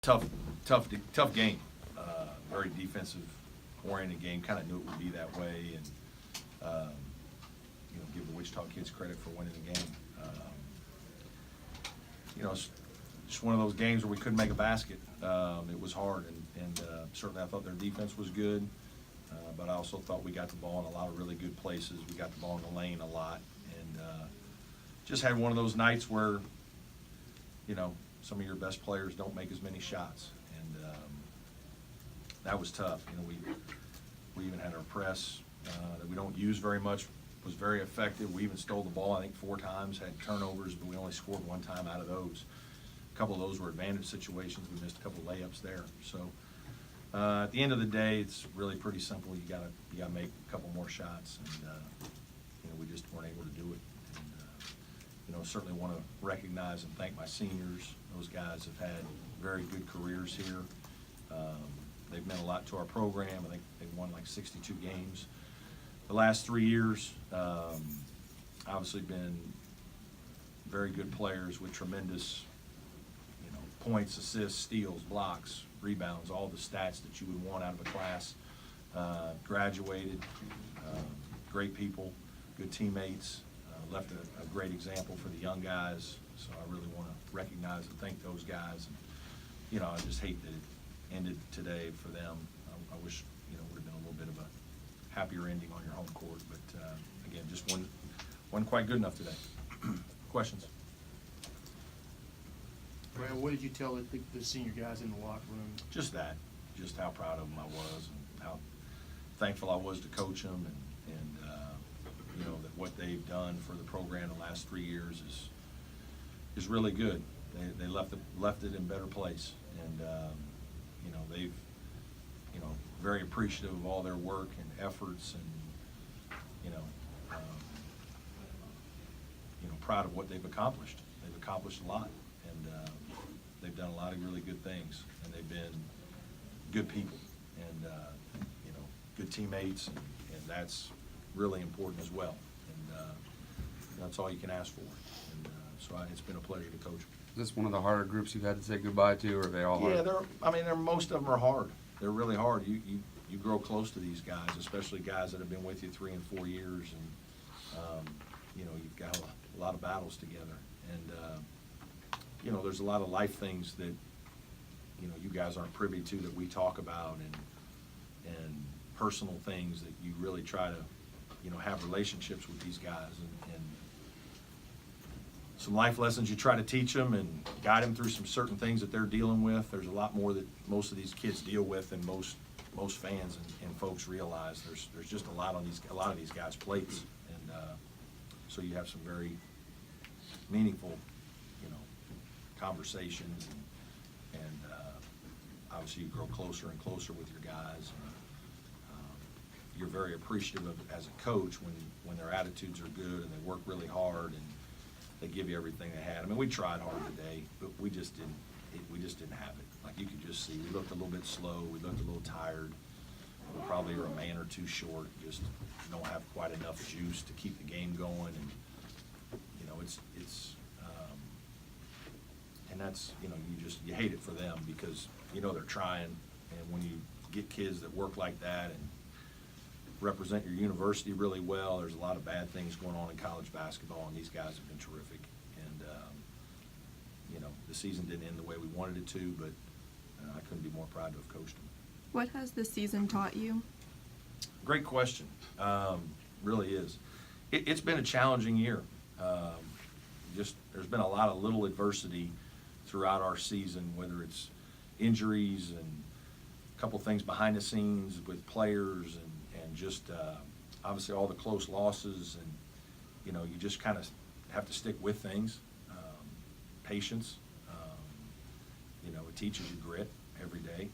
tough game. Very defensive-oriented game. Kind of knew it would be that way, and give the Wichita kids credit for winning the game. It's just one of those games where we couldn't make a basket. It was hard, and certainly I thought their defense was good, but I also thought we got the ball in a lot of really good places. We got the ball in the lane a lot, and just had one of those nights where, some of your best players don't make as many shots, and that was tough. We even had our press that we don't use very much, was very effective. We even stole the ball, I think, 4 times, had turnovers, but we only scored 1 time out of those. A couple of those were advantage situations. We missed a couple of layups there. So at the end of the day, it's really pretty simple. You gotta make a couple more shots, and we just weren't able to do it. And certainly want to recognize and thank my seniors. Those guys have had very good careers here. They've meant a lot to our program. I think they've won like 62 games the last 3 years. Obviously been very good players with tremendous, points, assists, steals, blocks, rebounds, all the stats that you would want out of a class. Graduated, great people, good teammates, left a great example for the young guys. So I really want to recognize and thank those guys. And, I just hate that it ended today for them. I wish, it would have been a little bit of a happier ending on your home court. But, again, just wasn't quite good enough today. Questions? Brad, what did you tell the senior guys in the locker room? Just how proud of them I was, and how thankful I was to coach them, and that what they've done for the program the last 3 years is really good. They left it in a better place, and they've very appreciative of all their work and efforts, and proud of what they've accomplished. They've accomplished a lot, and they've done a lot of really good things, and they've been good people, and good teammates, and that's really important as well. And that's all you can ask for. And so it's been a pleasure to coach. Is this one of the harder groups you've had to say goodbye to, or are they all hard? Yeah, most of them are hard. They're really hard. You grow close to these guys, especially guys that have been with you 3 and 4 years, and you've got a lot of battles together. And there's a lot of life things that you guys aren't privy to that we talk about, and personal things that you really try to have relationships with these guys, and some life lessons you try to teach them and guide them through some certain things that they're dealing with. There's a lot more that most of these kids deal with than most fans and folks realize. There's just a lot of these guys' plates, and so you have some very meaningful conversations, and obviously you grow closer and closer with your guys. And, you're very appreciative of, as a coach, when their attitudes are good and they work really hard and they give you everything they had. I mean, we tried hard today, but we just didn't have it. Like, you could just see, we looked a little bit slow, we looked a little tired. We probably are a man or two short, just don't have quite enough juice to keep the game going. And and that's, you hate it for them, because they're trying, and when you get kids that work like that and represent your university really well, there's a lot of bad things going on in college basketball, and these guys have been terrific. And the season didn't end the way we wanted it to, but I couldn't be more proud to have coached them. What has the season taught you? Great question. Really is. It's been a challenging year. There's been a lot of little adversity throughout our season, whether it's injuries and a couple things behind the scenes with players, and just obviously all the close losses, and you just kind of have to stick with things. Patience. It teaches you grit every day.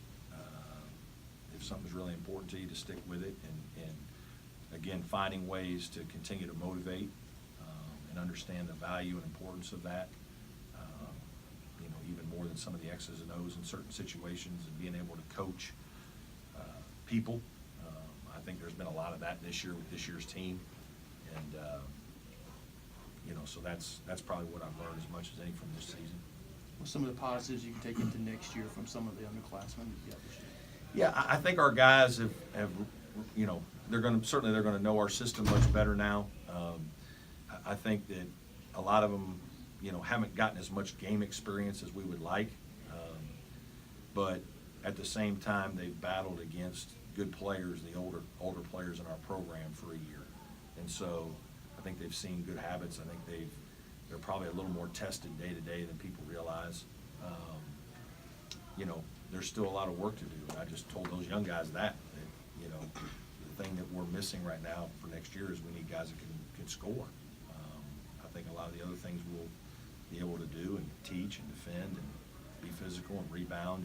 If something's really important to you, to stick with it, and again, finding ways to continue to motivate and understand the value and importance of that. Even more than some of the X's and O's in certain situations, and being able to coach people. I think there's been a lot of that this year with this year's team, and so that's probably what I've learned as much as any from this season. What's some of the positives you can take into next year from some of the underclassmen that you got this year? Yeah, I think our guys have you know, they're gonna know our system much better now. I think that a lot of them, you know, haven't gotten as much game experience as we would like. But at the same time, they've battled against good players, the older players in our program for a year. And so I think they've seen good habits. I think they're probably a little more tested day to day than people realize. You know, there's still a lot of work to do. And I just told those young guys that you know, the thing that we're missing right now for next year is we need guys that can score. I think a lot of the other things we'll be able to do and teach and defend and be physical and rebound.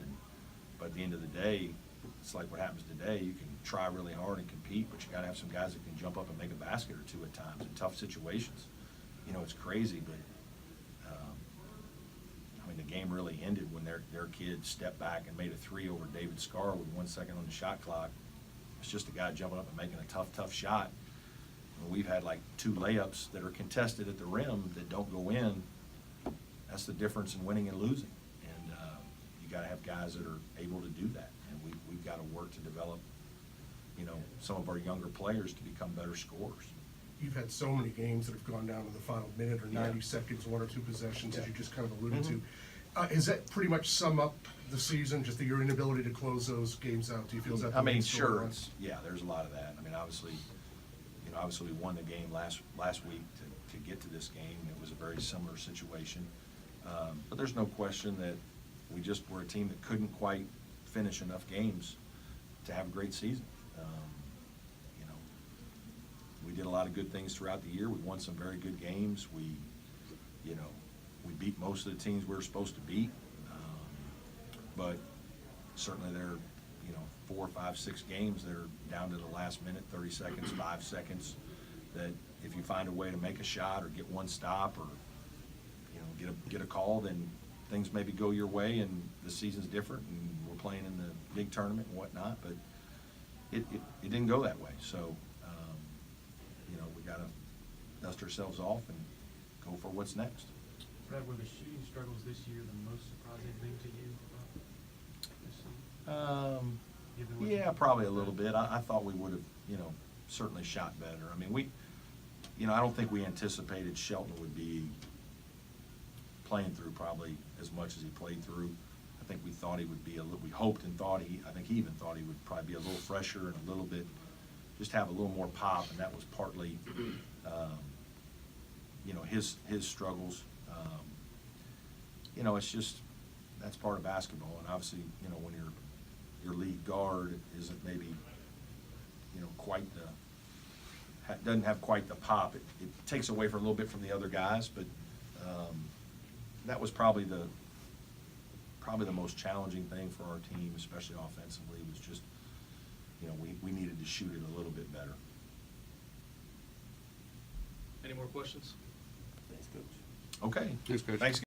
But at the end of the day, it's like what happens today. You can try really hard and compete, but you got to have some guys that can jump up and make a basket or two at times in tough situations. You know, it's crazy, but I mean, the game really ended when their kid stepped back and made a three over David Scarr with 1 second on the shot clock. It's just a guy jumping up and making a tough shot. And we've had like 2 layups that are contested at the rim that don't go in. That's the difference in winning and losing. And you got to have guys that are able to do that. And we've got to work to develop, you know, some of our younger players to become better scorers. You've had so many games that have gone down to the final minute or 90 Yeah. seconds, 1 or 2 possessions, as Yeah. you just kind of alluded Mhm. to. Is that pretty much sum up the season, just your inability to close those games out? Do you feel is that the I mean, main sure, storyline? yeah, there's a lot of that. I mean, obviously, you know, we won the game last week to get to this game. It was a very similar situation. But there's no question that we just were a team that couldn't quite finish enough games to have a great season. You know, we did a lot of good things throughout the year. We won some very good games. We beat most of the teams we were supposed to beat. But certainly there are, you know, 4, 5, 6 games that are down to the last minute, 30 seconds, 5 seconds, that if you find a way to make a shot or get one stop or, you know, get a call, then things maybe go your way and the season's different and we're playing in the big tournament and whatnot, but it didn't go that way. So, you know, we got to dust ourselves off and go for what's next. Brad, were the shooting struggles this year the most surprising thing to you this season? Given what Yeah, you- probably a little bit. I thought we would have, you know, certainly shot better. I mean, you know, I don't think we anticipated Shelton would be playing through probably as much as he played through. I think we thought he would be we hoped and thought I think he even thought he would probably be a little fresher and a little bit, just have a little more pop, and that was partly, you know, his struggles. You know, it's just, that's part of basketball, and obviously, you know, when your lead guard isn't maybe, you know, quite doesn't have quite the pop, it takes away from a little bit from the other guys, but that was probably the most challenging thing for our team, especially offensively, was just, you know, we needed to shoot it a little bit better. Any more questions? Thanks, Coach. Okay. Thanks, Coach. Thanks.